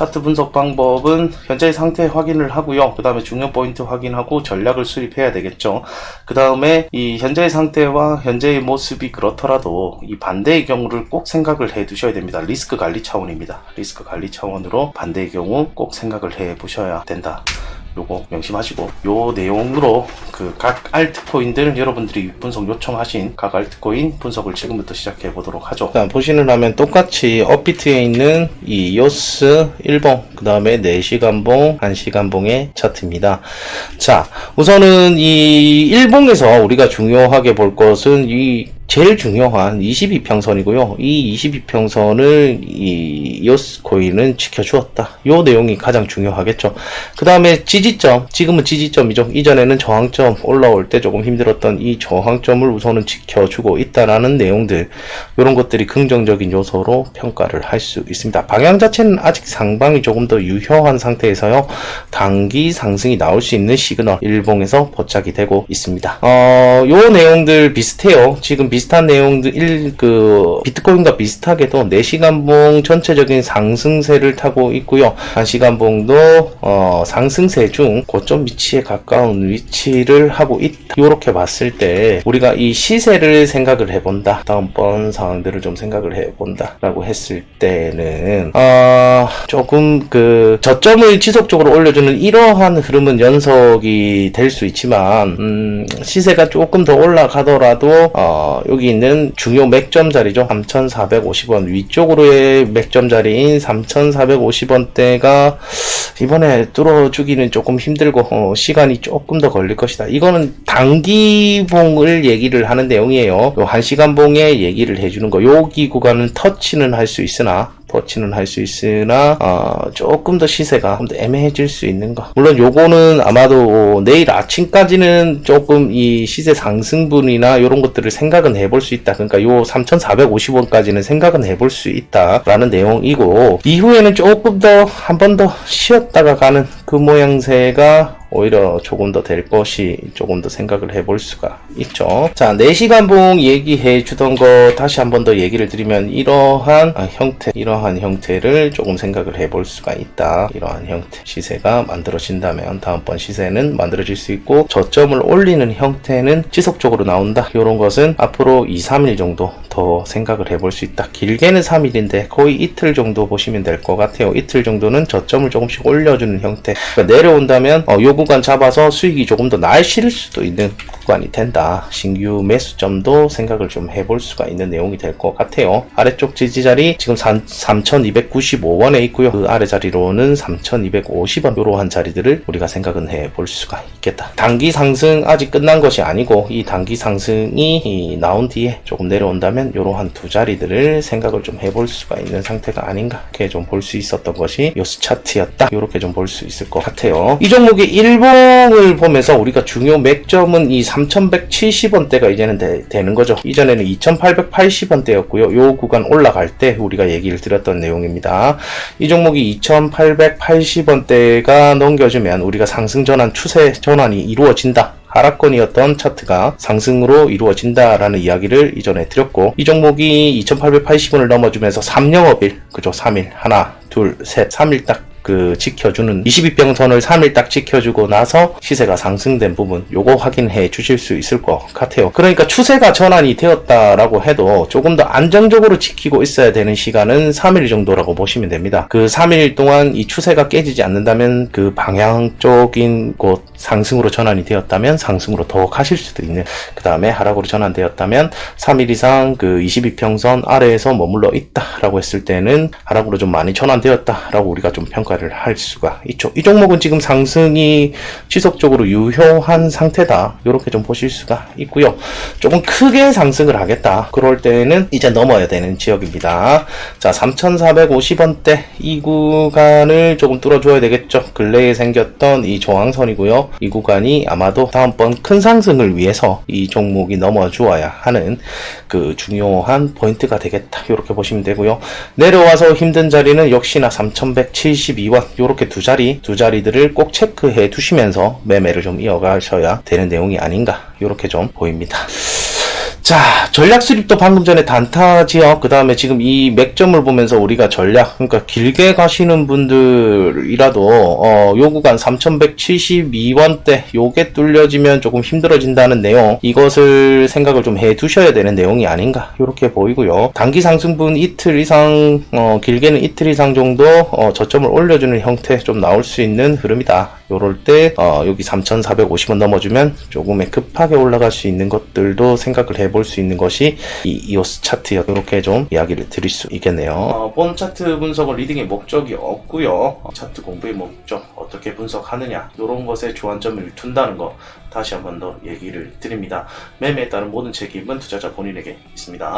차트 분석 방법은 현재의 상태 확인을 하고요. 그 다음에 중요 포인트 확인하고 전략을 수립해야 되겠죠. 그 다음에 이 현재의 상태와 현재의 모습이 그렇더라도 이 반대의 경우를 꼭 생각을 해 두셔야 됩니다. 리스크 관리 차원입니다. 리스크 관리 차원으로 반대의 경우 꼭 생각을 해 보셔야 된다. 요거 명심하시고, 요 내용으로 그 각 알트코인들 여러분들이 분석 요청하신 각 알트코인 분석을 지금부터 시작해 보도록 하죠. 일단 보시는 화면 똑같이 업비트에 있는 이 요스 1봉, 그 다음에 4시간봉, 1시간봉의 차트입니다. 자, 우선은 이 1봉에서 우리가 중요하게 볼 것은 이 제일 중요한 22평선이고요. 이 22평선을 이 요스 코인은 지켜주었다. 요 내용이 가장 중요하겠죠. 그 다음에 지지점, 지금은 지지점이죠. 이전에는 저항점 올라올 때 조금 힘들었던 이 저항점을 우선은 지켜주고 있다라는 내용들, 이런 것들이 긍정적인 요소로 평가를 할 수 있습니다. 방향 자체는 아직 상방이 조금 더 유효한 상태에서요, 단기 상승이 나올 수 있는 시그널 일봉에서 포착이 되고 있습니다. 요 내용들 비슷해요. 지금 비슷한 내용들, 비트코인과 비슷하게도 4시간봉 전체적인 상승세를 타고 있고요. 1시간봉도 상승세 중 고점 위치에 가까운 위치를 하고 있다. 이렇게 봤을 때 우리가 이 시세를 생각을 해본다, 다음번 상황들을 좀 생각을 해본다 라고 했을 때는 조금 그 저점을 지속적으로 올려주는 이러한 흐름은 연속이 될 수 있지만, 시세가 조금 더 올라가더라도 여기 있는 중요 맥점 자리죠. 3,450원 위쪽으로의 맥점 자리인 3,450원대가 이번에 뚫어주기는 조금 힘들고 시간이 조금 더 걸릴 것이다. 이거는 단기봉을 얘기를 하는 내용이에요. 요 1시간봉에 얘기를 해주는 거. 여기 구간은 터치는 할 수 있으나 조금 더 시세가 좀 더 애매해질 수 있는 거. 물론 요거는 아마도 내일 아침까지는 조금 이 시세 상승분이나 이런 것들을 생각은 해볼 수 있다. 그러니까 요 3,450원까지는 생각은 해볼 수 있다라는 내용이고, 이후에는 조금 더 한 번 더 쉬었다가 가는 그 모양새가 오히려 조금 더 될 것이 조금 더 생각을 해볼 수가 있죠. 자, 4시간봉 얘기해 주던 거 다시 한 번 더 얘기를 드리면, 이러한 형태를 조금 생각을 해볼 수가 있다. 이러한 형태 시세가 만들어진다면 다음번 시세는 만들어질 수 있고, 저점을 올리는 형태는 지속적으로 나온다. 이런 것은 앞으로 2-3일 정도 더 생각을 해볼 수 있다. 길게는 3일인데 거의 이틀 정도 보시면 될 것 같아요. 이틀 정도는 저점을 조금씩 올려주는 형태. 그러니까 내려온다면 요 구간 잡아서 수익이 조금 더 날실 수도 있는 구간이 된다. 신규 매수점도 생각을 좀 해볼 수가 있는 내용이 될 것 같아요. 아래쪽 지지자리 지금 3,295원에 있고요. 그 아래 자리로는 3,250원, 이러한 자리들을 우리가 생각은 해볼 수가 있겠다. 단기 상승 아직 끝난 것이 아니고, 이 단기 상승이 나온 뒤에 조금 내려온다면 이러한 두 자리들을 생각을 좀 해볼 수가 있는 상태가 아닌가, 이렇게 좀 볼 수 있었던 것이 요스 차트였다. 이렇게 좀 볼 수 있을 것 같아요. 이 종목의 일봉을 보면서 우리가 중요 맥점은 이 3,170원대가 이제는 되는 거죠. 이전에는 2,880원대였고요. 요 구간 올라갈 때 우리가 얘기를 드렸던 내용입니다. 이 종목이 2,880원대가 넘겨주면 우리가 상승 전환, 추세 전환이 이루어진다. 하락권이었던 차트가 상승으로 이루어진다라는 이야기를 이전에 드렸고, 이 종목이 2,880원을 넘어주면서 3영업일, 그죠? 3일, 하나, 둘, 셋, 3일 딱 지켜주는 22평선을 3일 딱 지켜주고 나서 시세가 상승된 부분, 요거 확인해 주실 수 있을 것 같아요. 그러니까 추세가 전환이 되었다라고 해도 조금 더 안정적으로 지키고 있어야 되는 시간은 3일 정도라고 보시면 됩니다. 그 3일 동안 이 추세가 깨지지 않는다면, 그 방향적인 곳 상승으로 전환이 되었다면 상승으로 더 가실 수도 있는, 그 다음에 하락으로 전환되었다면 3일 이상 그 22평선 아래에서 머물러 있다라고 했을 때는 하락으로 좀 많이 전환되었다라고 우리가 좀 평가를 할 수가 있죠. 이 종목은 지금 상승이 지속적으로 유효한 상태다. 이렇게 좀 보실 수가 있고요. 조금 크게 상승을 하겠다. 그럴 때는 이제 넘어야 되는 지역입니다. 자, 3,450원대 이 구간을 조금 뚫어줘야 되겠죠. 근래에 생겼던 이 저항선이고요. 이 구간이 아마도 다음번 큰 상승을 위해서 이 종목이 넘어주어야 하는 그 중요한 포인트가 되겠다. 이렇게 보시면 되고요. 내려와서 힘든 자리는 역시나 3,172원, 이렇게 두 자리들을 꼭 체크해 두시면서 매매를 좀 이어가셔야 되는 내용이 아닌가, 이렇게 좀 보입니다. 자, 전략 수립도 방금 전에 단타지요. 그 다음에 지금 이 맥점을 보면서 우리가 전략, 그러니까 길게 가시는 분들이라도, 요 구간 3172원대, 요게 뚫려지면 조금 힘들어진다는 내용, 이것을 생각을 좀 해 두셔야 되는 내용이 아닌가, 요렇게 보이고요. 단기 상승분 이틀 이상, 길게는 이틀 이상 정도, 저점을 올려주는 형태 좀 나올 수 있는 흐름이다. 요럴 때, 여기 3450원 넘어주면 조금의 급하게 올라갈 수 있는 것들도 생각을 해볼 수 있는 것이 이 이오스 차트요. 이렇게 좀 이야기를 드릴 수 있겠네요. 본 차트 분석은 리딩의 목적이 없고요. 차트 공부의 목적, 어떻게 분석하느냐, 이런 것에 주안점을 둔다는 거 다시 한 번 더 얘기를 드립니다. 매매에 따른 모든 책임은 투자자 본인에게 있습니다.